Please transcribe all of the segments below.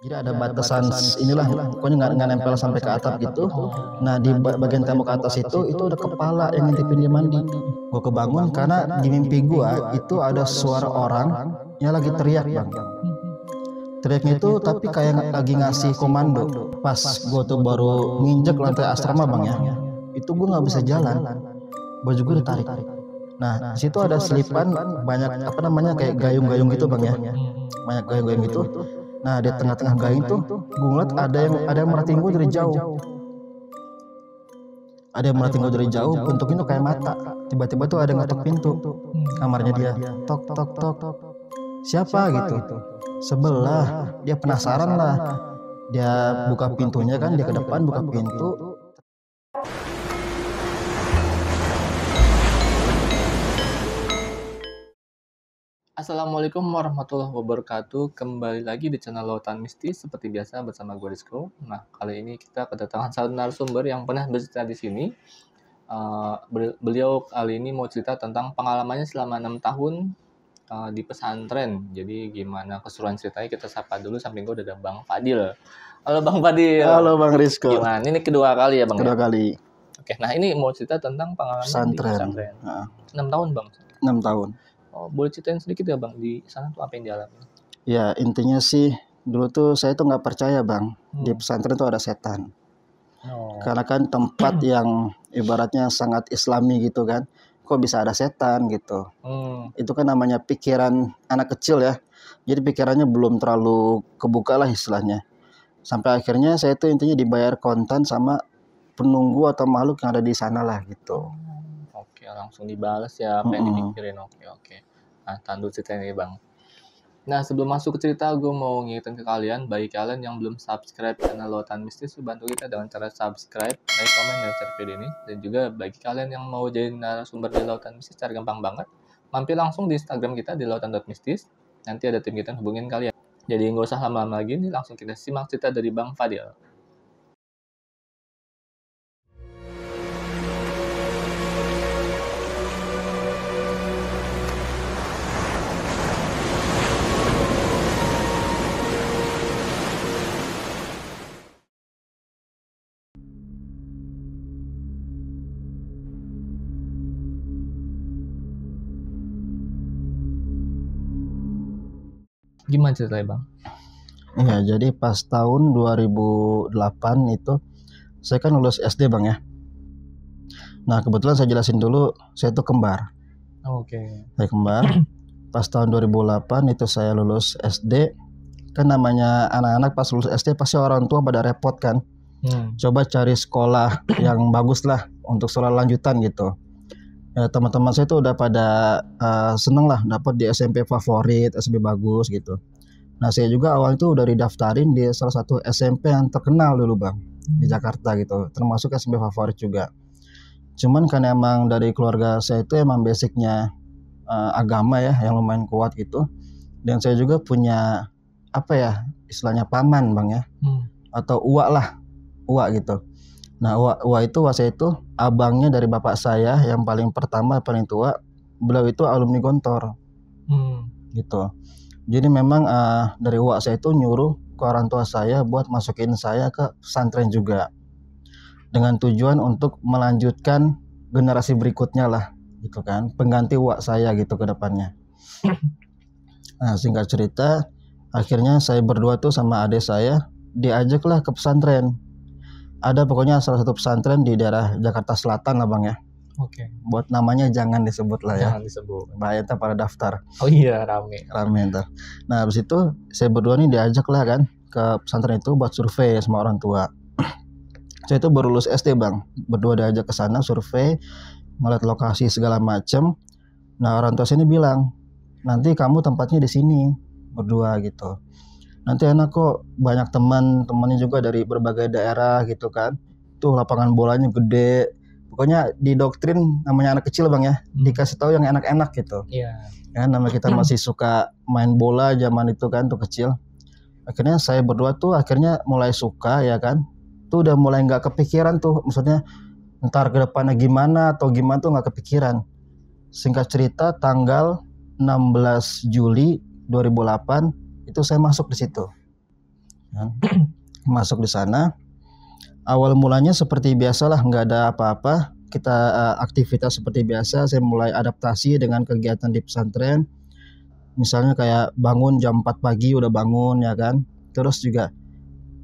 Jadi ada batasan inilah, pokoknya nggak nempel sampai ke atap gitu. Nah di bagian tembok atas itu ada kepala yang ngintipin dia mandi. Gue kebangun karena di mimpi gue itu ada suara orang yang lagi teriak bang. Teriaknya itu tapi kayak lagi ngasih komando. Pas gue tuh baru nginjek lantai asrama bang ya, itu gue nggak bisa jalan. Baju gue ditarik. Nah di situ ada selipan banyak apa namanya kayak gayung-gayung gitu bang ya, banyak gayung-gayung gitu. Nah di tengah-tengah gayung tuh gue ngeliat ada yang merhatiin gue dari jauh. Ada yang merhatiin gue dari jauh, bentuknya tuh kayak mata. Tiba-tiba tuh ada yang ngetok pintu kamarnya dia. Tok tok tok. Siapa gitu? Sebelah. Dia penasaran lah. Dia buka pintunya kan, dia ke depan buka pintu. Assalamualaikum warahmatullahi wabarakatuh. Kembali lagi di channel Lautan Mistis seperti biasa bersama gue Rizko. Nah, kali ini kita kedatangan satu narasumber yang pernah bercerita di sini. Beliau kali ini mau cerita tentang pengalamannya selama 6 tahun di pesantren. Jadi gimana keseruan ceritanya, kita sapa dulu. Samping gue udah ada Bang Fadil. Halo Bang Fadil. Halo Bang Rizko. Gimana? Ini kedua kali ya Bang? Kedua kali. Oke, nah ini mau cerita tentang pengalaman di pesantren. 6 tahun Bang? 6 tahun. Oh, boleh ceritain sedikit ya Bang, di sana tuh apa yang dialami? Ya intinya sih dulu tuh saya tuh nggak percaya Bang, di pesantren tuh ada setan. Karena kan tempat yang ibaratnya sangat islami gitu kan, kok bisa ada setan gitu. Itu kan namanya pikiran anak kecil ya, jadi pikirannya belum terlalu kebuka lah istilahnya. Sampai akhirnya saya tuh intinya dibayar kontan sama penunggu atau makhluk yang ada di sana lah gitu. Oke, langsung dibalas ya apa yang dipikirin. Oke. Nah, tandu ceritanya nih Bang. Nah, sebelum masuk ke cerita, gue mau ngingetin ke kalian, bagi kalian yang belum subscribe channel Lautan Mistis, bantu kita dengan cara subscribe, like, komen, dan share video ini. Dan juga bagi kalian yang mau jadi narasumber di Lautan Mistis, cara gampang banget, mampir langsung di Instagram kita di lautan.mistis. Nanti ada tim kita yang hubungin kalian. Jadi nggak usah lama-lama lagi nih, langsung kita simak cerita dari Bang Fadil. Gimana ceritanya Bang? Iya, jadi pas tahun 2008 itu saya kan lulus SD Bang ya. Nah kebetulan saya jelasin dulu, saya itu kembar. Oke. Saya kembar. Pas tahun 2008 itu saya lulus SD. Kan namanya anak-anak pas lulus SD pasti orang tua pada repot kan. Coba cari sekolah yang bagus lah untuk sekolah lanjutan gitu. Ya, teman-teman saya tuh udah pada seneng lah dapat di SMP favorit, SMP bagus gitu. Nah saya juga awal itu udah didaftarin di salah satu SMP yang terkenal dulu Bang, di Jakarta gitu, termasuk SMP favorit juga. Cuman kan emang dari keluarga saya itu emang basicnya agama ya yang lumayan kuat gitu. Dan saya juga punya apa ya istilahnya paman Bang ya, atau uak lah, uak gitu. Nah uak saya itu abangnya dari bapak saya yang paling pertama, paling tua. Beliau itu alumni Gontor gitu. Jadi memang dari uak saya itu nyuruh ke orang tua saya buat masukin saya ke pesantren juga, dengan tujuan untuk melanjutkan generasi berikutnya lah gitu kan, pengganti uak saya gitu ke depannya. Nah singkat cerita, akhirnya saya berdua tuh sama adik saya diajaklah ke pesantren. Ada pokoknya salah satu pesantren di daerah Jakarta Selatan lah Bang ya. Oke. Buat namanya jangan disebut lah ya. Jangan disebut. Bahaya ntar pada daftar. Oh iya, rame ntar. Nah habis itu saya berdua nih diajak lah kan ke pesantren itu buat survei sama orang tua. Saya itu baru lulus SD Bang. Berdua diajak ke sana survei, ngeliat lokasi segala macem. Nah orang tua saya ini bilang, nanti kamu tempatnya di sini berdua gitu. Nanti enak kok, banyak teman-temannya juga dari berbagai daerah gitu kan. Tuh lapangan bolanya gede. Pokoknya didoktrin namanya anak kecil Bang ya, dikasih tahu yang enak-enak gitu. Iya. Ya, nama kita masih suka main bola zaman itu kan tuh kecil. Akhirnya saya berdua tuh akhirnya mulai suka ya kan. Tuh udah mulai nggak kepikiran tuh, maksudnya ntar ke depannya gimana atau gimana tuh nggak kepikiran. Singkat cerita tanggal 16 Juli 2008 itu saya masuk di situ. kan. Masuk di sana, awal mulanya seperti biasalah, nggak ada apa-apa. Kita aktivitas seperti biasa. Saya mulai adaptasi dengan kegiatan di pesantren. Misalnya kayak bangun jam 4 pagi udah bangun ya kan. Terus juga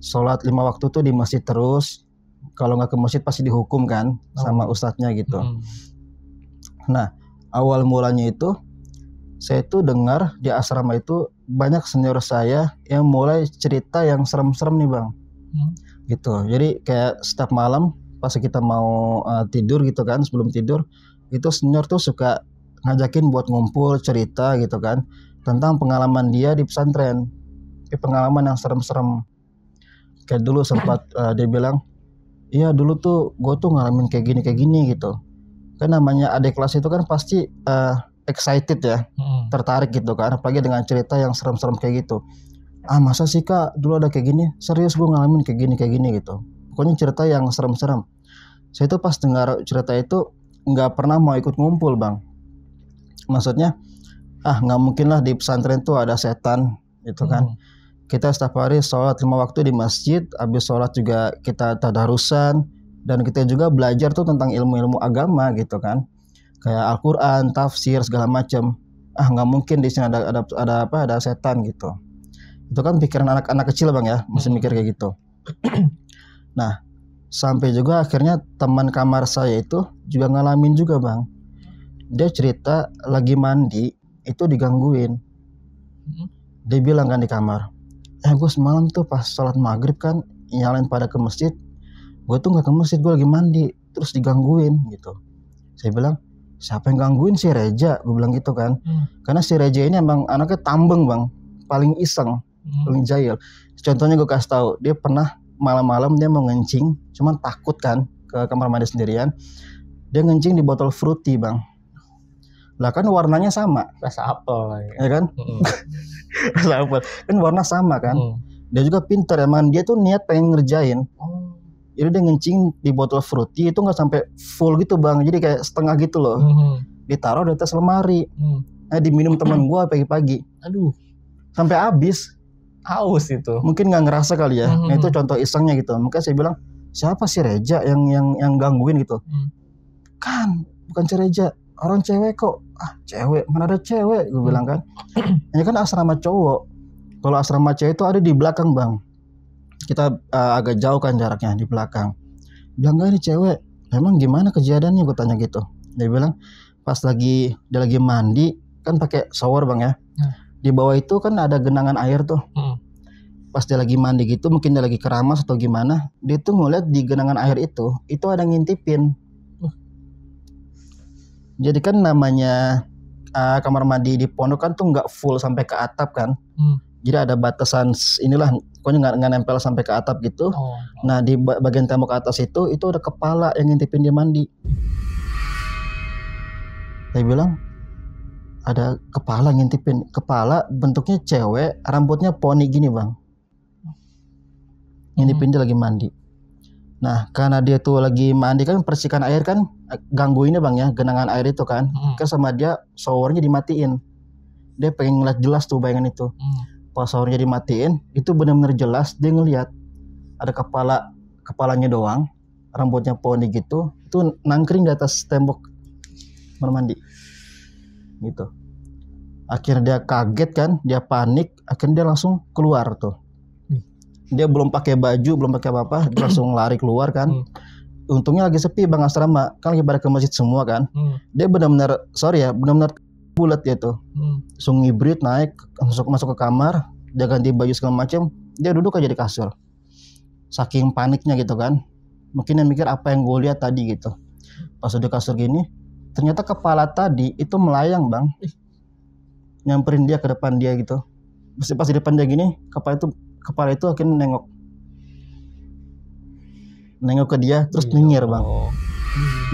sholat 5 waktu tuh di masjid terus. Kalau nggak ke masjid pasti dihukum kan sama ustadznya gitu. Nah, awal mulanya itu saya tuh dengar di asrama itu banyak senior saya yang mulai cerita yang serem-serem nih bang. Gitu. Jadi kayak setiap malam pas kita mau tidur gitu kan, sebelum tidur itu senior tuh suka ngajakin buat ngumpul cerita gitu kan tentang pengalaman dia di pesantren. Pengalaman yang serem-serem. Kayak dulu sempat dia bilang, iya dulu tuh gue tuh ngalamin kayak gini gitu. Kan namanya adik kelas itu kan pasti excited ya, tertarik gitu kan, apalagi dengan cerita yang serem-serem kayak gitu. Masa sih kak dulu ada kayak gini, serius gue ngalamin kayak gini gitu. Pokoknya cerita yang serem-serem. Saya tuh pas dengar cerita itu nggak pernah mau ikut ngumpul bang. Maksudnya nggak mungkin lah di pesantren tuh ada setan gitu kan. Kita setiap hari sholat 5 waktu di masjid, habis sholat juga kita tadarusan, dan kita juga belajar tuh tentang ilmu-ilmu agama gitu kan, kayak Al-Quran, tafsir segala macam. Nggak mungkin di sini ada setan gitu. Itu kan pikiran anak-anak kecil bang ya, masih mikir kayak gitu. Nah, sampai juga akhirnya teman kamar saya itu juga ngalamin juga bang. Dia cerita lagi mandi itu digangguin. Dia bilang kan di kamar, gue semalam tuh pas sholat maghrib kan nyalain pada ke masjid. Gue tuh nggak ke masjid, gue lagi mandi, terus digangguin gitu. Saya bilang, siapa yang gangguin? Si Reja, gue bilang gitu kan. Karena si Reja ini emang anaknya tambeng bang, paling iseng, paling jahil. Contohnya gue kasih tahu, dia pernah malam-malam dia mau ngencing, cuman takut kan ke kamar mandi sendirian. Dia ngencing di botol fruity bang. Lah kan warnanya sama, rasa apel ya kan? Rasa apel kan warna sama kan. Dia juga pintar emang, dia tuh niat pengen ngerjain. Jadi dia ngencing di botol fruity itu nggak sampai full gitu bang, jadi kayak setengah gitu loh. Ditaruh di atas lemari. Diminum teman gua pagi-pagi. Aduh, sampai habis. Haus itu. Mungkin nggak ngerasa kali ya. Nah, itu contoh isengnya gitu. Maka saya bilang, siapa sih Reja yang gangguin gitu? Kan bukan si Reja, orang cewek kok. Cewek, mana ada cewek? Gue bilang kan. Ini kan asrama cowok. Kalau asrama cewek itu ada di belakang bang. Kita agak jauh kan jaraknya, di belakang. Bilang, gak ini cewek. Emang gimana kejadiannya? Gue tanya gitu. Dia bilang pas dia lagi mandi kan pakai shower bang ya. Di bawah itu kan ada genangan air tuh. Pas dia lagi mandi gitu, mungkin dia lagi keramas atau gimana, dia tuh ngeliat di genangan air itu ada ngintipin. Jadi kan namanya kamar mandi di pondok kan tuh nggak full sampai ke atap kan. Jadi ada batasan inilah, pokoknya nggak nempel sampai ke atap gitu. Nah di bagian tembok atas itu ada kepala yang ngintipin dia mandi. Saya bilang, ada kepala ngintipin. Kepala bentuknya cewek, rambutnya poni gini bang. Ngintipin dia lagi mandi. Nah karena dia tuh lagi mandi kan, percikan air kan gangguinnya bang ya, genangan air itu kan. Kan sama dia showernya dimatiin. Dia pengen ngeliat jelas tuh bayangan itu. Pas showernya dimatiin, itu benar-benar jelas dia ngeliat ada kepalanya doang, rambutnya poni gitu, itu nangkring di atas tembok kamar mandi. Gitu. Akhirnya dia kaget kan, dia panik, akhirnya dia langsung keluar tuh. Dia belum pakai baju, belum pakai apa-apa, dia langsung lari keluar kan. Untungnya lagi sepi bang asrama, kan lagi pada ke masjid semua kan. Dia benar-benar bulat dia tuh. Langsung ngibrit naik, masuk ke kamar, dia ganti baju segala macam, dia duduk aja di kasur. Saking paniknya gitu kan. Mungkin dia mikir apa yang gue lihat tadi gitu. Pas di kasur gini, ternyata kepala tadi itu melayang bang, nyamperin dia ke depan dia gitu. Pas di depan dia gini, kepala itu akhirnya nengok ke dia, terus nyengir bang,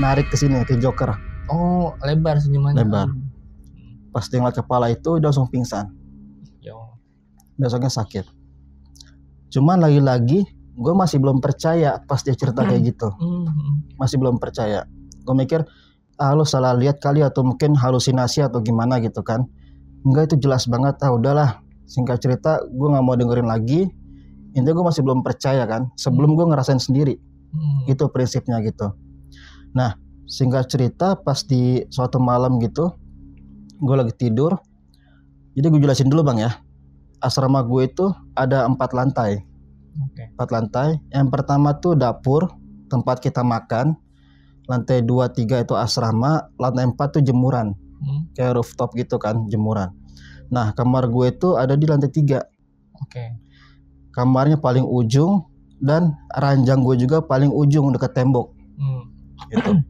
narik ke sini ke Joker. Lebar senyumannya. Lebar. Pas dia ngeliat kepala itu, dia langsung pingsan. Besoknya sakit. Cuman lagi-lagi gue masih belum percaya pas dia cerita kayak gitu. Masih belum percaya. Gue mikir, lu salah lihat kali, atau mungkin halusinasi atau gimana gitu kan. Enggak, itu jelas banget. Udahlah, singkat cerita gue nggak mau dengerin lagi. Intinya gue masih belum percaya kan, sebelum gue ngerasain sendiri. Itu prinsipnya gitu. Nah, singkat cerita pas di suatu malam gitu, gue lagi tidur. Jadi gue jelasin dulu bang ya. Asrama gue itu ada 4 lantai. 4 lantai. Yang pertama tuh dapur, tempat kita makan. Lantai 2, 3 itu asrama. Lantai 4 tuh jemuran. Kayak rooftop gitu kan, jemuran. Nah, kamar gue itu ada di lantai 3. Kamarnya paling ujung dan ranjang gue juga paling ujung dekat tembok. Gitu.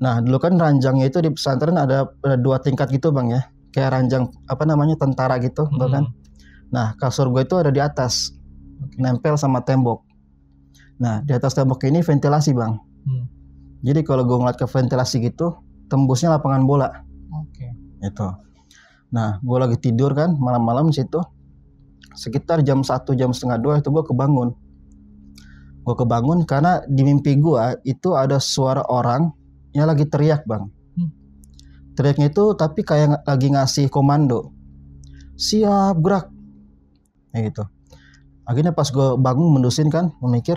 Nah, dulu kan ranjangnya itu di pesantren ada 2 tingkat gitu bang ya. Kayak ranjang apa namanya tentara gitu, kan. Nah, kasur gue itu ada di atas, nempel sama tembok. Nah, di atas tembok ini ventilasi bang. Jadi kalau gue ngeliat ke ventilasi gitu, tembusnya lapangan bola. Itu. Nah, gue lagi tidur kan malam-malam di situ. Sekitar jam 1, jam setengah 2 itu gue kebangun. Gue kebangun karena di mimpi gue itu ada suara orang yang lagi teriak bang. Teriaknya itu tapi kayak lagi ngasih komando. Siap gerak. Kayak gitu. Akhirnya pas gue bangun mendusin kan, memikir,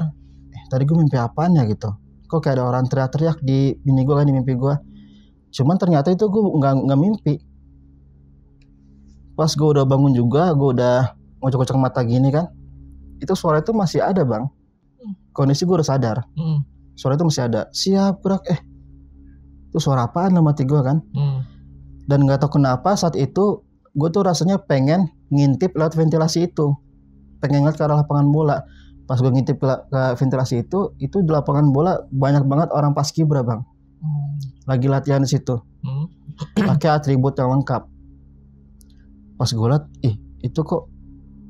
tadi gue mimpi apaan ya gitu. Kok kayak ada orang teriak-teriak di bini gue kan, di mimpi gue. Cuman ternyata itu gue nggak mimpi. Pas gue udah bangun juga, gue udah ngocok-ngocok mata gini kan, itu suara itu masih ada bang. Kondisi gue udah sadar, suara itu masih ada. Siap gerak, itu suara apaan dalam hati gue kan. Dan nggak tahu kenapa saat itu gue tuh rasanya pengen ngintip lewat ventilasi itu, pengen ngeliat ke arah lapangan bola. Pas gue ngintip ke ventilasi itu di lapangan bola banyak banget orang paskibra bang, lagi latihan di situ, pakai atribut yang lengkap. Pas gue liat, itu kok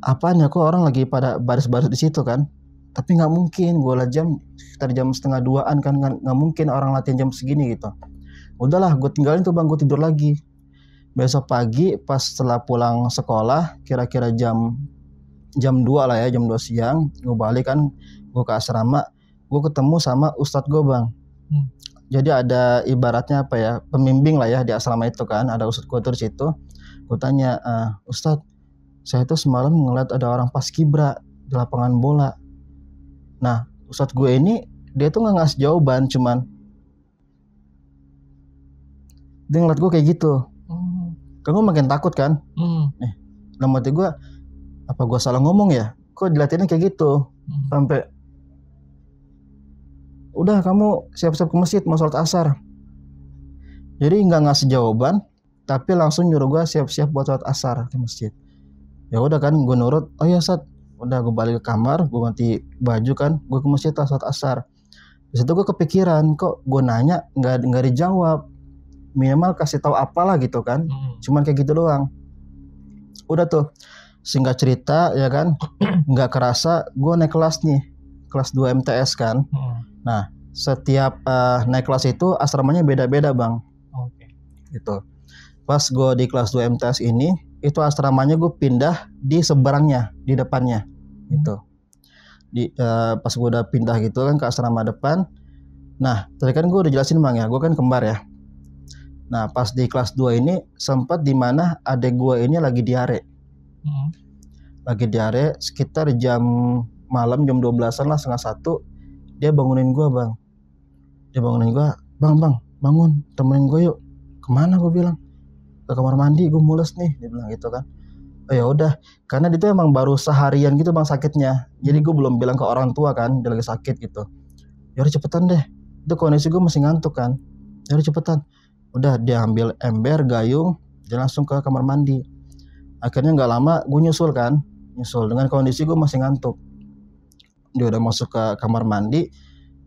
apaan ya, kok orang lagi pada baris-baris di situ kan. Tapi nggak mungkin, gue liat jam sekitar jam setengah 2-an kan, nggak mungkin orang latihan jam segini gitu. Udahlah, gue tinggalin tuh bang, gue tidur lagi. Besok pagi pas setelah pulang sekolah, kira-kira jam 2 lah ya, jam 2 siang, gue balik kan, gue ke asrama, gue ketemu sama ustadz gue bang. Jadi ada ibaratnya apa ya, pembimbing lah ya di asrama itu kan, ada ustadz gue tuh di situ. Gue tanya, Ustadz, saya tuh semalam ngeliat ada orang paskibra di lapangan bola. Nah, ustadz gue ini, dia tuh nggak ngasih jawaban, cuman dia ngeliat gue kayak gitu. Kan gue makin takut kan. Dalam hati gue, apa gue salah ngomong ya? Kok diliatinnya kayak gitu? Sampai, udah kamu siap-siap ke masjid mau sholat asar. Jadi nggak ngasih jawaban, tapi langsung nyuruh gue siap-siap buat sholat asar ke masjid. Ya udah kan, gue nurut. Oh ya Sat, udah gue balik ke kamar, gue ganti baju kan, gue ke masjid lah sholat asar. Di situ gue kepikiran, kok gue nanya nggak dijawab. Minimal kasih tahu apalah gitu kan. Cuman kayak gitu doang. Udah tuh, singkat cerita ya kan, nggak kerasa gue naik kelas nih, kelas 2 MTS kan. Nah, setiap naik kelas itu asramanya beda-beda bang. Gitu. Pas gue di kelas 2 MTS ini, itu asramanya gue pindah di seberangnya, di depannya gitu. Pas gue udah pindah gitu kan ke asrama depan. Nah, tadi kan gue udah jelasin bang ya, gue kan kembar ya. Nah, pas di kelas 2 ini sempat dimana adek gue ini lagi diare. Lagi diare sekitar jam malam, jam 12-an lah, setengah 1. Dia bangunin gue bang. Dia bangunin gue, bang bangun, temenin gue yuk. Kemana gue bilang? Ke kamar mandi, gue mules nih, dia bilang gitu kan. Oh ya udah, karena dia tuh emang baru seharian gitu bang sakitnya. Jadi gue belum bilang ke orang tua kan, dia lagi sakit gitu. Ya udah cepetan deh, itu kondisi gue masih ngantuk kan. Ya udah cepetan. Udah dia ambil ember, gayung, dia langsung ke kamar mandi. Akhirnya nggak lama gue nyusul dengan kondisi gue masih ngantuk. Dia udah masuk ke kamar mandi.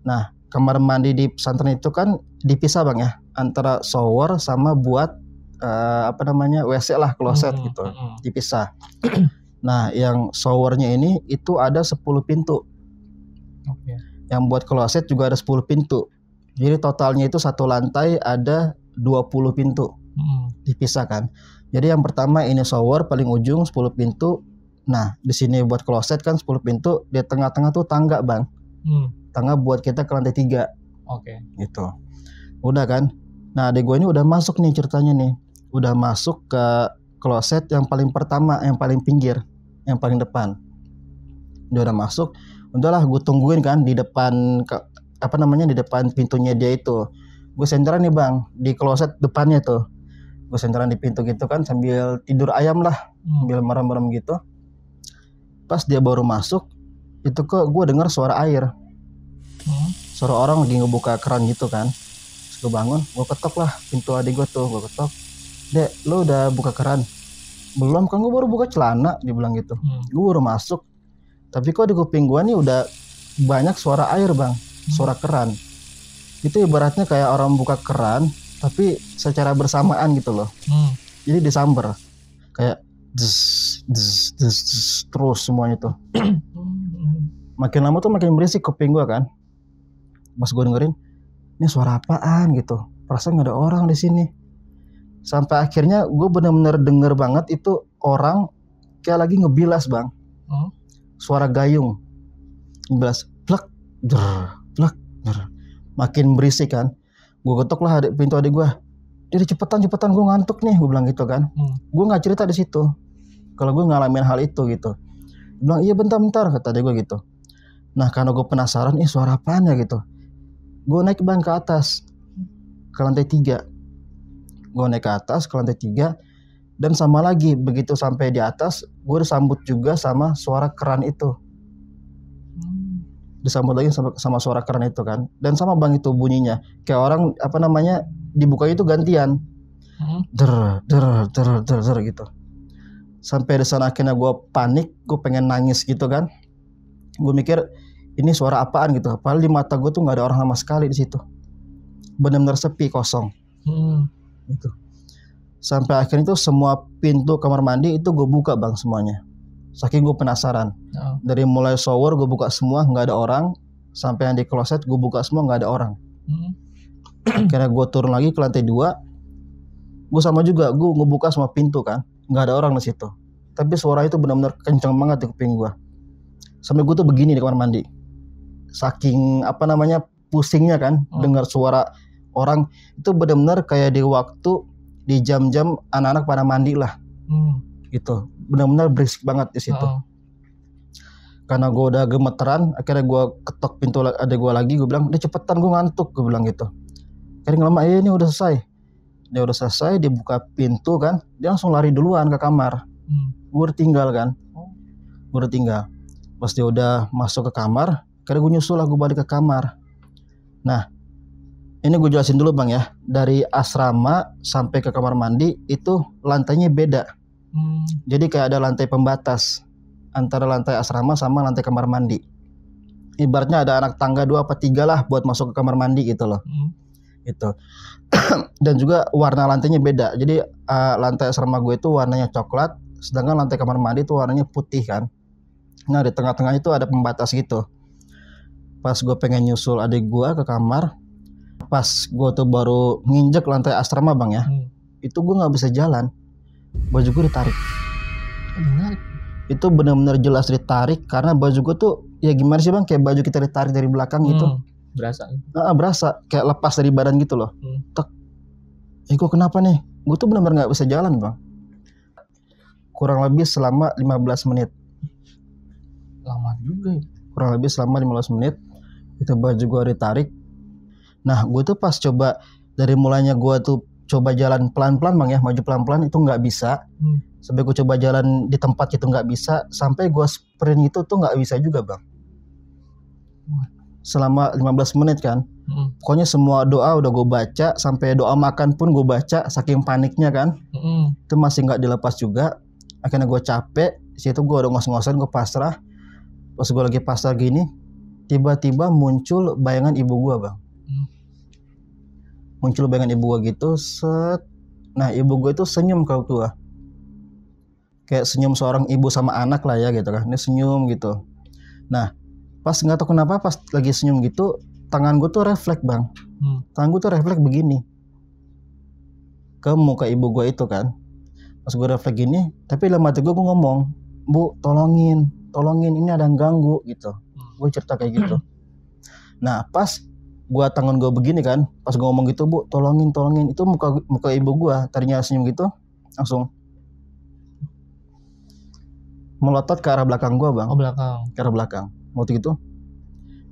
Nah, kamar mandi di pesantren itu kan dipisah bang ya, antara shower sama buat WC lah, kloset gitu, dipisah. Nah, yang showernya ini itu ada 10 pintu. Yang buat kloset juga ada 10 pintu. Jadi totalnya itu satu lantai ada 20 pintu. Dipisah kan. Jadi yang pertama ini shower paling ujung 10 pintu. Nah, di sini buat kloset kan 10 pintu, di tengah-tengah tuh tangga, Bang. Tangga buat kita ke lantai 3. Gitu. Udah kan? Nah, adik gue ini udah masuk nih ceritanya nih. Udah masuk ke kloset yang paling pertama, yang paling pinggir, yang paling depan. Dia udah masuk, udahlah gue tungguin kan di depan di depan pintunya dia itu. Gue senteran nih bang di kloset depannya tuh. Gue senteran di pintu gitu kan sambil tidur ayam lah, sambil merem-merem gitu. Pas dia baru masuk, itu kok gue dengar suara air. Suara orang lagi ngebuka keran gitu kan. Terus gue bangun, gue ketok lah pintu adik gue tuh, gue ketok. Dek, lo udah buka keran? Belum, kan gue baru buka celana, dia bilang gitu. Gue baru masuk. Tapi kok di kuping gue nih udah banyak suara air bang, suara keran. Itu ibaratnya kayak orang buka keran, tapi secara bersamaan gitu loh. Jadi disamber, kayak terus semuanya tuh. Makin lama tuh makin berisik kuping gue kan. Pas gue dengerin, ini suara apaan gitu. Perasaan gak ada orang di sini. Sampai akhirnya gue bener-bener denger banget itu orang kayak lagi ngebilas bang. Suara gayung, ngebilas, plak, plak, makin berisik kan. Gue ketok lah pintu adik gue. Jadi cepetan gue ngantuk nih, gue bilang gitu kan. Gue nggak cerita di situ kalau gue ngalamin hal itu gitu. Gue bilang iya bentar kata adik gue gitu. Nah karena gue penasaran, suara apaan ya gitu. Gue naik bang ke atas, ke lantai 3. Gue naik ke atas ke lantai 3. Dan sama lagi, begitu sampai di atas, gue disambut juga sama suara keran itu. Disambut lagi sama suara keran itu kan. Dan sama bang itu bunyinya. Kayak orang, dibuka itu gantian. Der gitu. Sampai di sana akhirnya gue panik, gue pengen nangis gitu kan. Gue mikir, ini suara apaan gitu. Padahal di mata gue tuh gak ada orang sama sekali di situ. Benar-benar sepi, kosong. Gitu. Sampai akhirnya tuh semua pintu kamar mandi itu gue buka bang semuanya. Saking gue penasaran. Dari mulai shower gue buka semua nggak ada orang, sampai yang di kloset gue buka semua nggak ada orang. Akhirnya gue turun lagi ke lantai 2. Gue sama juga, gue ngebuka semua pintu kan, nggak ada orang di situ. Tapi suara itu benar-benar kenceng banget di kuping gue. Sampai gue tuh begini di kamar mandi. Saking pusingnya kan, dengar suara orang itu benar-benar kayak di jam-jam anak-anak pada mandi lah. Gitu, benar-benar berisik banget di situ. Karena gue udah gemeteran, akhirnya gue ketok pintu adek gue lagi, gue bilang, udah cepetan gue ngantuk, gue bilang gitu. Akhirnya lama, ini udah selesai. Dia udah selesai, dia buka pintu kan, dia langsung lari duluan ke kamar. Gue udah tinggal kan, Pas dia udah masuk ke kamar, akhirnya gue nyusul lah, gue balik ke kamar. Nah, ini gue jelasin dulu bang ya, dari asrama sampai ke kamar mandi itu lantainya beda. Jadi kayak ada lantai pembatas antara lantai asrama sama lantai kamar mandi. Ibaratnya ada anak tangga 2 apa 3 lah buat masuk ke kamar mandi gitu loh. Gitu. Dan juga warna lantainya beda. Jadi lantai asrama gue itu warnanya coklat, sedangkan lantai kamar mandi itu warnanya putih kan. Nah di tengah-tengah itu ada pembatas gitu. Pas gue pengen nyusul adik gue ke kamar, pas gue tuh baru nginjek lantai asrama bang ya, itu gue nggak bisa jalan. Baju gue ditarik. Itu benar-benar jelas ditarik karena baju gue tuh ya gimana sih bang, kayak baju kita ditarik dari belakang gitu. Berasa kayak lepas dari badan gitu loh. Tek. Gue kenapa nih? Gue tuh benar-benar nggak bisa jalan bang. Kurang lebih selama 15 menit. Lama juga ya. Kurang lebih selama 15 menit itu baju gue ditarik. Nah gue tuh pas coba dari mulanya gue tuh coba jalan pelan-pelan bang ya, maju pelan-pelan itu nggak bisa. Sampai gue coba jalan di tempat itu nggak bisa, sampai gue sprint itu tuh nggak bisa juga bang. Selama 15 menit kan. Pokoknya semua doa udah gue baca, sampai doa makan pun gue baca, saking paniknya kan. Itu masih nggak dilepas juga. Akhirnya gue capek, situ gue udah ngos-ngosan, gue pasrah. Pas gue lagi pasrah gini, tiba-tiba muncul bayangan ibu gue bang. Muncul bayangan ibu gue gitu, set. Nah ibu gue itu senyum ke gue, kayak senyum seorang ibu sama anak lah ya gitu kan. Ini senyum gitu. Nah pas nggak tahu kenapa pas lagi senyum gitu, tangan gue tuh refleks bang. Tangan gue tuh refleks begini ke muka ibu gue itu kan. Pas gue refleks gini, tapi dalam hati gue ngomong, Bu tolongin ini ada yang ganggu gitu. Gue cerita kayak gitu. Nah pas gua tangan gue begini kan, pas gue ngomong gitu, Bu tolongin, itu muka ibu gue tadinya senyum gitu, langsung melotot ke arah belakang gue bang. Oh belakang. Ke arah belakang. Waktu itu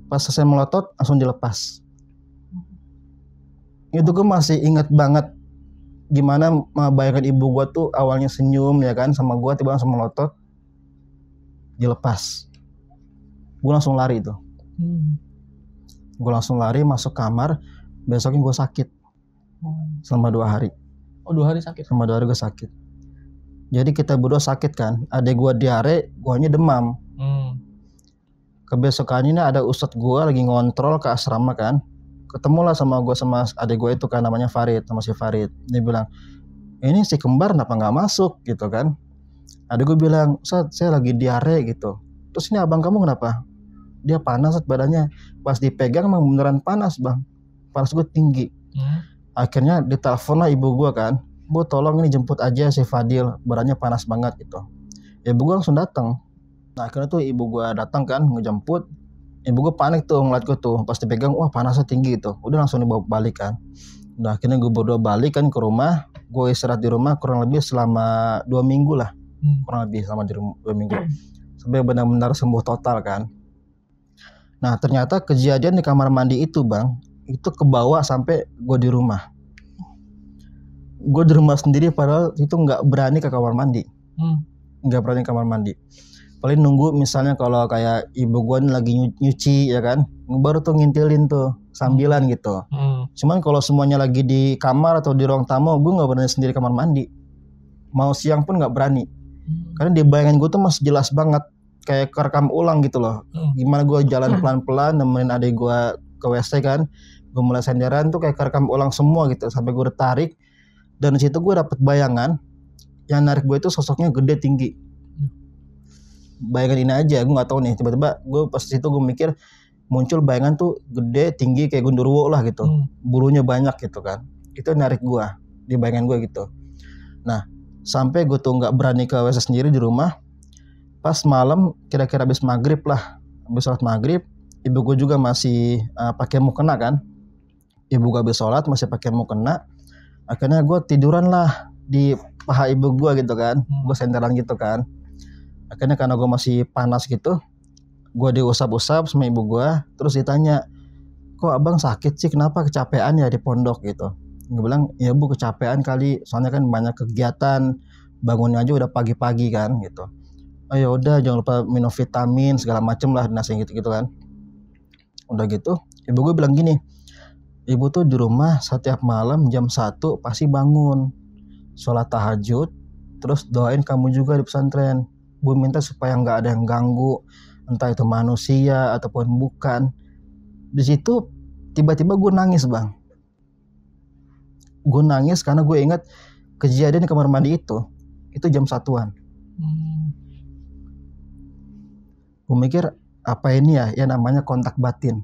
pas selesai melotot langsung dilepas. Itu gue masih ingat banget gimana bayangkan ibu gue tuh awalnya senyum ya kan sama gue, tiba langsung melotot dilepas. Gue langsung lari itu. Gue langsung lari masuk kamar. Besoknya gue sakit selama 2 hari. Oh 2 hari sakit? Selama 2 hari gue sakit. Jadi kita berdua sakit kan. Adek gue diare, guanya demam. Kebesokannya ini ada ustadz gue lagi ngontrol ke asrama kan. Ketemulah sama gue sama adek gue itu kan, namanya Farid, sama si Farid. Dia bilang, ini si kembar kenapa nggak masuk gitu kan. Adek gue bilang, Ustadz saya lagi diare gitu. Terus ini abang kamu kenapa? Dia panas badannya. Pas dipegang emang beneran panas bang. Panas gue tinggi. Akhirnya ditelepon lah ibu gue kan. Bu tolong ini jemput aja si Fadil, badannya panas banget gitu. Ibu gue langsung datang. Nah akhirnya tuh ibu gue datang kan ngejemput. Ibu gue panik tuh ngeliat gue tuh. Pas dipegang wah panasnya tinggi gitu. Udah langsung dibawa balik kan. Nah akhirnya gue berdua balik kan ke rumah. Gue istirahat di rumah kurang lebih selama 2 minggu lah. Kurang lebih selama 2 minggu. Sampai benar-benar sembuh total kan. Nah ternyata kejadian di kamar mandi itu bang, itu kebawa sampai gue di rumah. Gue di rumah sendiri padahal itu nggak berani ke kamar mandi. Nggak berani ke kamar mandi. Paling nunggu misalnya kalau kayak ibu gue lagi nyuci ya kan, baru tuh ngintilin tuh sambilan gitu. Cuman kalau semuanya lagi di kamar atau di ruang tamu, gue nggak berani sendiri kamar mandi. Mau siang pun nggak berani. Karena di bayangan gue tuh masih jelas banget. Kayak kerekam ulang gitu loh. Gimana gue jalan pelan-pelan nemenin adik gue ke WC kan. Gue mulai senderan tuh kayak kerekam ulang semua gitu. Sampai gue udah tarik. Dan di situ gue dapet bayangan. Yang narik gue itu sosoknya gede tinggi. Bayangan ini aja gue gak tahu nih. Tiba-tiba gue pas di situ gue mikir. Muncul bayangan tuh gede tinggi kayak gundurwo lah gitu. Bulunya banyak gitu kan. Itu narik gue. Di bayangan gue gitu. Nah sampai gue tuh gak berani ke WC sendiri di rumah. Pas malam kira-kira habis maghrib lah, habis sholat maghrib, ibu gue juga masih pakai mukena kan. Ibu gue habis sholat masih pakai mukena. Akhirnya gue tiduran lah di paha ibu gue gitu kan. Gue senderan gitu kan. Akhirnya karena gue masih panas gitu, gue diusap-usap sama ibu gue. Terus ditanya, kok abang sakit sih, kenapa kecapean ya di pondok gitu. Gue bilang, ya bu kecapean kali, soalnya kan banyak kegiatan, bangunnya aja udah pagi-pagi kan gitu. Oh ya udah jangan lupa minum vitamin segala macem lah nasinya gitu kan. Udah gitu ibu gue bilang gini, ibu tuh di rumah setiap malam jam 1 pasti bangun sholat tahajud, terus doain kamu juga di pesantren. Bu minta supaya nggak ada yang ganggu, entah itu manusia ataupun bukan. Di situ tiba-tiba gue nangis bang. Gue nangis karena gue ingat kejadian di kamar mandi itu jam 1-an. Gue mikir apa ini ya namanya kontak batin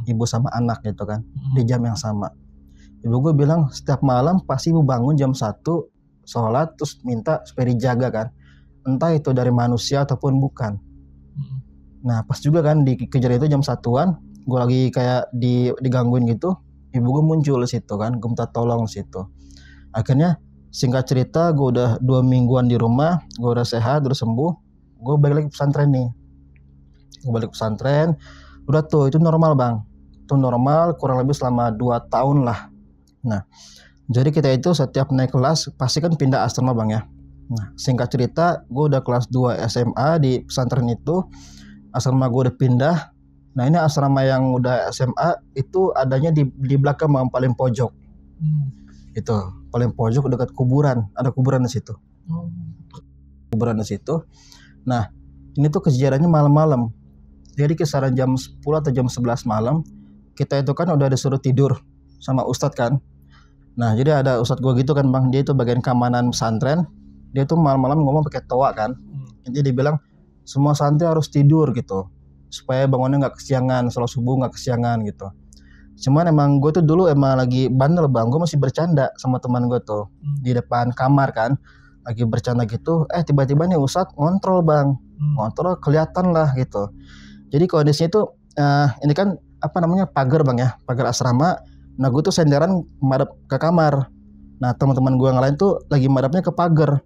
ibu sama anak gitu kan di jam yang sama. Ibu gue bilang setiap malam pasti ibu bangun jam 1 sholat terus minta supaya dijaga kan, entah itu dari manusia ataupun bukan. Nah pas juga kan di kejadian itu jam 1-an gue lagi kayak digangguin gitu, ibu gue muncul di situ kan, gue minta tolong di situ. Akhirnya singkat cerita gue udah 2 mingguan di rumah, gue udah sehat, udah sembuh, gue balik lagi pesantren nih. Gue balik pesantren, udah tuh itu normal bang, itu normal kurang lebih selama 2 tahun lah. Nah jadi kita itu setiap naik kelas pasti kan pindah asrama bang ya. Nah singkat cerita gue udah kelas 2 SMA di pesantren itu, asrama gue udah pindah. Nah ini asrama yang udah SMA itu adanya di belakang yang paling pojok. Itu paling pojok dekat kuburan, ada kuburan di situ. Kuburan di situ. Nah ini tuh kejadiannya malam-malam. Jadi kisaran jam 10 atau jam 11 malam, kita itu kan udah disuruh tidur sama ustadz kan. Nah jadi ada ustadz gue gitu kan bang, dia itu bagian keamanan pesantren. Dia tuh malam-malam ngomong pakai toa kan. Jadi dia bilang semua santri harus tidur gitu, supaya bangunnya nggak kesiangan, sholat subuh nggak kesiangan gitu. Cuman emang gue tuh dulu emang lagi bandel bang, gue masih bercanda sama teman gue tuh di depan kamar kan, lagi bercanda gitu. Tiba-tiba nih ustadz ngontrol bang, ngontrol kelihatan lah gitu. Jadi kondisinya tuh ini kan apa namanya pagar bang ya, pagar asrama. Nah gue tuh senderan madep ke kamar. Nah teman-teman gue yang lain tuh lagi madepnya ke pagar.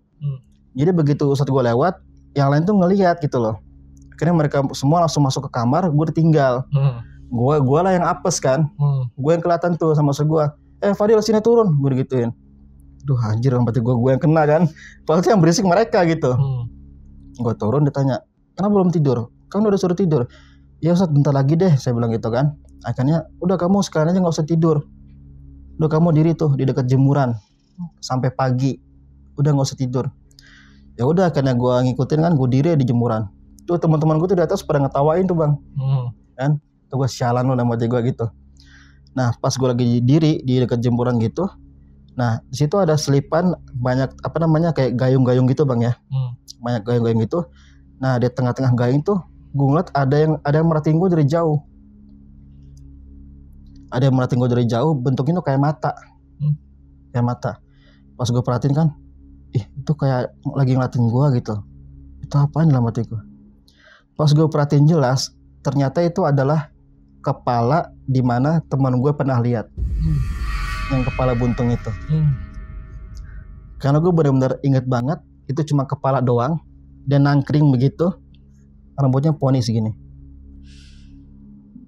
Jadi begitu ustadz gue lewat, yang lain tuh ngelihat gitu loh. Akhirnya mereka semua langsung masuk ke kamar, gue ditinggal. Gue lah yang apes kan. Gue yang kelihatan tuh sama musuh gue. Fadil sini turun, gue digituin. Duh anjir, berarti gue yang kena kan. Padahal yang berisik mereka gitu. Gue turun, ditanya, kenapa belum tidur? Kamu udah suruh tidur. Ya Ustadz bentar lagi deh, saya bilang gitu kan. Akhirnya udah kamu sekarang aja nggak usah tidur. Udah kamu diri tuh di dekat jemuran sampai pagi. Udah nggak usah tidur. Ya udah, akhirnya gue ngikutin kan, gue diri di jemuran. Tuh teman-teman gue tuh di atas pada ngetawain tuh bang. Kan? Tuh gue sialan lu nama gue gitu. Nah pas gue lagi diri di dekat jemuran gitu. Nah di situ ada selipan banyak kayak gayung-gayung gitu bang ya. Banyak gayung-gayung gitu. Nah di tengah-tengah gayung tuh gue ngeliat ada yang merhatiin gue dari jauh. Ada yang merhatiin gue dari jauh, bentuknya tuh kayak mata. Kayak mata. Pas gue perhatiin kan, itu kayak lagi ngeliatin gue gitu. Itu apaan dalam hati gue? Pas gue perhatiin jelas, ternyata itu adalah kepala di mana teman gue pernah lihat. Yang kepala buntung itu. Karena gue benar-benar inget banget, itu cuma kepala doang. Dan nangkring begitu, rambutnya poni segini.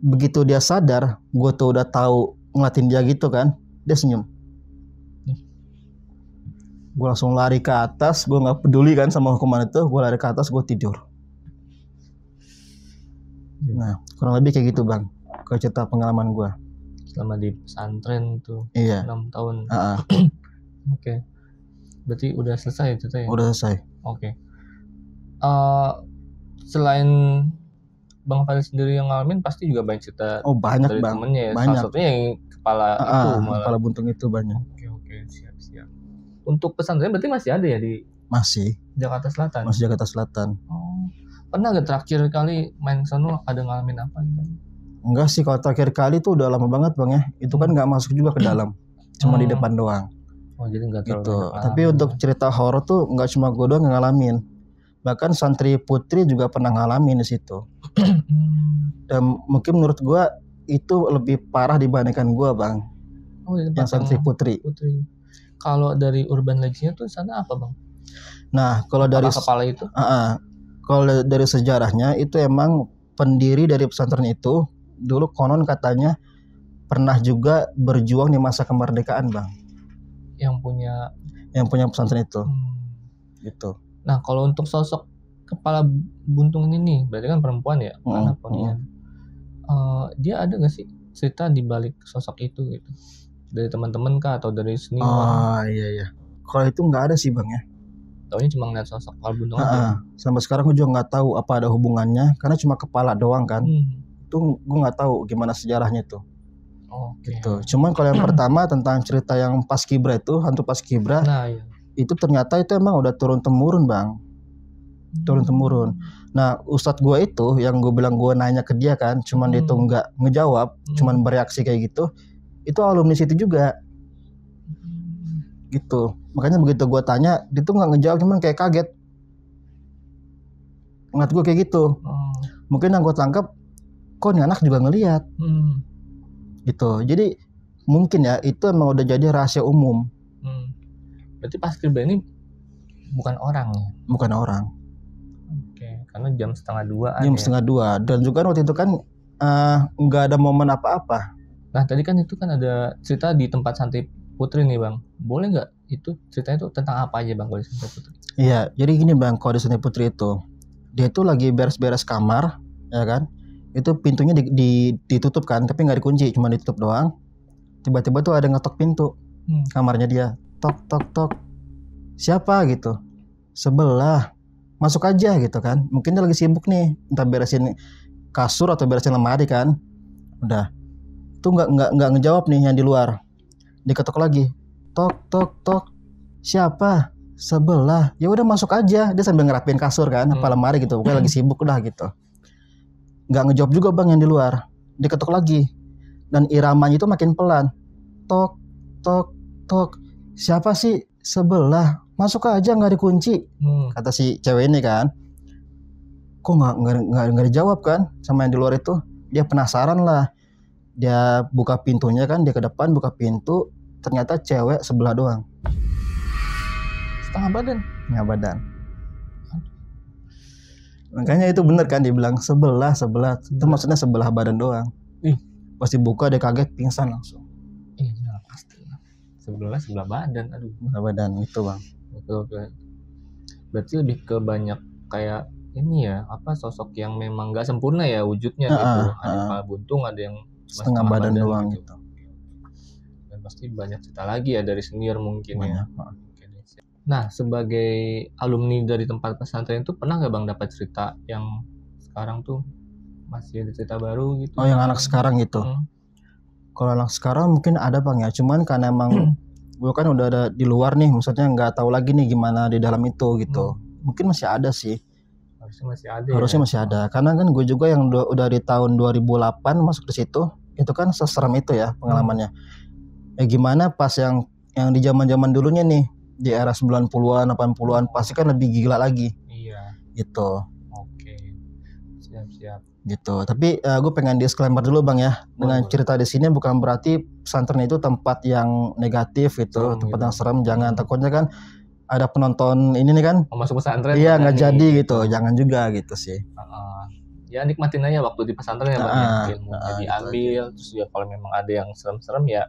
Begitu dia sadar, gue tuh udah tahu ngeliatin dia gitu kan, dia senyum. Gue langsung lari ke atas, gue nggak peduli kan sama hukuman itu, gue lari ke atas, gue tidur. Nah kurang lebih kayak gitu bang, ke cerita pengalaman gue. Selama di pesantren tuh, iya. 6 tahun. Oke. Berarti udah selesai ceritanya? Udah selesai. Oke. Selain Bang Fadil sendiri yang ngalamin, pasti juga banyak cerita banyak dari bang. temennya ya. Banyak. Salah satunya yang kepala itu malah. Kepala buntung itu banyak. Oke, siap. Untuk pesantren berarti masih ada ya di? Masih. Jakarta Selatan. Masih Jakarta Selatan. Pernah gak terakhir kali main sana ada ngalamin apa gitu? Enggak sih, kalau terakhir kali tuh udah lama banget bang ya. Itu kan nggak masuk juga ke dalam, cuma di depan doang. Jadi nggak terlalu gitu. Tapi untuk cerita horor tuh nggak cuma gue doang yang ngalamin. Bahkan santri putri juga pernah ngalamin di situ. Dan mungkin menurut gue itu lebih parah dibandingkan gue bang. Yang santri putri. Kalau dari urban legend-nya tuh sana apa bang? Nah kalau dari kepala itu? Kalau dari sejarahnya itu emang pendiri dari pesantren itu dulu konon katanya pernah juga berjuang di masa kemerdekaan bang. Yang punya pesantren itu. Gitu. Nah kalau untuk sosok kepala buntung ini nih, berarti kan perempuan ya? Karena pengen. Dia ada nggak sih cerita di balik sosok itu gitu? Dari teman-teman kah atau dari senior? Iya. Kalau itu nggak ada sih bang ya. Taunya cuma ngeliat sosok kepala buntung aja. Sampai sekarang gue juga nggak tahu apa ada hubungannya, karena cuma kepala doang kan. Itu gue nggak tahu gimana sejarahnya tuh. Gitu. Cuman kalau yang pertama tentang cerita yang Paskibra itu, hantu Paskibra, iya. Itu ternyata itu emang udah turun temurun bang. Turun temurun. Nah ustadz gue itu yang gue bilang, gue nanya ke dia kan, cuman dia tuh nggak ngejawab, cuman bereaksi kayak gitu. Itu alumni situ juga. Gitu. Makanya begitu gue tanya, dia tuh nggak ngejawab, cuman kayak kaget. Ngeliat gue kayak gitu. Mungkin yang gue tangkap, kok nih anak juga ngelihat. Gitu. Jadi mungkin ya itu emang udah jadi rahasia umum. Berarti Paskibra ini bukan orang ya? Bukan orang. Karena jam 1:30. Jam 1:30. Dan juga waktu itu kan nggak ada momen apa-apa. Nah tadi kan itu kan ada cerita di tempat santri putri nih bang. Boleh nggak itu ceritanya itu tentang apa aja bang kalau di santri putri? Iya, jadi gini bang, kalau di santri putri itu dia tuh lagi beres-beres kamar, ya kan? Itu pintunya ditutup kan, tapi nggak dikunci, cuma ditutup doang. Tiba-tiba tuh ada ngetok pintu kamarnya dia. Tok tok tok. Siapa gitu? Sebelah. Masuk aja gitu kan. Mungkin dia lagi sibuk nih, entah beresin kasur atau beresin lemari kan. Udah. Itu nggak ngejawab nih yang di luar. Diketok lagi. Tok tok tok. Siapa? Sebelah. Ya udah masuk aja. Dia sambil ngerapin kasur kan, apa lemari gitu. Pokoknya lagi sibuk udah gitu. Nggak ngejawab juga bang yang di luar. Diketok lagi. Dan iramanya itu makin pelan. Tok tok tok. Siapa sih? Sebelah. Masuk aja, nggak dikunci. Kata si cewek ini kan. Kok nggak dijawab kan sama yang di luar itu. Dia penasaran lah. Dia buka pintunya kan, dia ke depan buka pintu. Ternyata cewek sebelah doang. Setengah badan. Makanya itu bener kan dibilang sebelah. Itu maksudnya sebelah badan doang. Pasti buka dia kaget pingsan langsung. Iya pasti. Sebelah badan. Aduh. Sebelah badan itu bang. Betul. Berarti lebih ke banyak kayak ini ya, apa sosok yang memang nggak sempurna ya wujudnya gitu. Ada kepala buntung, ada yang setengah badan doang gitu. Dan pasti banyak cerita lagi ya dari senior mungkin banyak, ya. Nah, sebagai alumni dari tempat pesantren itu pernah nggak bang dapat cerita yang sekarang tuh masih ada cerita baru gitu? Oh, yang anak sekarang gitu. Kalau anak sekarang mungkin ada bang ya, cuman karena emang gue kan udah ada di luar nih, maksudnya nggak tahu lagi nih gimana di dalam itu gitu. Mungkin masih ada sih. Harusnya masih ada. Karena kan gue juga yang udah di tahun 2008 masuk di situ, itu kan seserem itu ya pengalamannya. Gimana pas yang di zaman-zaman dulunya nih, di era 90-an, 80-an pasti kan lebih gila lagi. Iya. Gitu. Oke. Siap. Gitu. Tapi gue pengen disclaimer dulu bang ya. Dengan cerita di sini bukan berarti pesantren itu tempat yang negatif gitu, tempat yang serem. Jangan, takutnya kan ada penonton ini nih kan. Masuk pesantren. Iya nggak jadi gitu. Jangan juga gitu sih. Ya nikmatin aja waktu di pesantren ya bang. Ilmunya diambil. Terus ya kalau memang ada yang serem-serem ya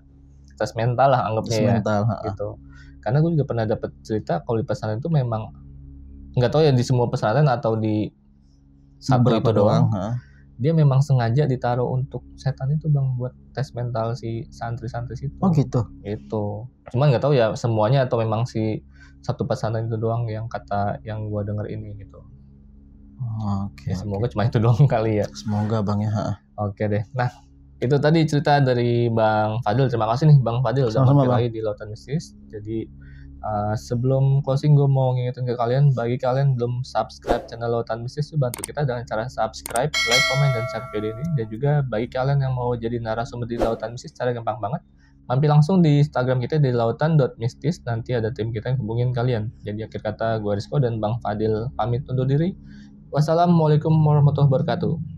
tes mental lah anggapnya gitu. Karena gue juga pernah dapat cerita kalau di pesantren itu memang nggak tahu ya di semua pesantren atau di satu itu doang. Dia memang sengaja ditaruh untuk setan itu bang, buat tes mental si santri-santri situ. Oh gitu. Itu. Cuman nggak tahu ya semuanya atau memang si satu pesantren itu doang yang kata yang gue denger ini gitu. Oke. Semoga cuma itu doang kali ya. Semoga bang ya. Oke deh. Nah itu tadi cerita dari Bang Fadil. Terima kasih nih Bang Fadil udah mampir lagi di Lautan Mistis. Jadi sebelum closing gue mau ngingetin ke kalian, bagi kalian belum subscribe channel Lautan Mistis, bantu kita dengan cara subscribe, like, komen, dan share video ini. Dan juga bagi kalian yang mau jadi narasumber di Lautan Mistis, cara gampang banget. Mampir langsung di Instagram kita di lautan.mistis, nanti ada tim kita yang hubungin kalian. Jadi akhir kata gue Rizko dan Bang Fadil pamit undur diri. Wassalamualaikum warahmatullahi wabarakatuh.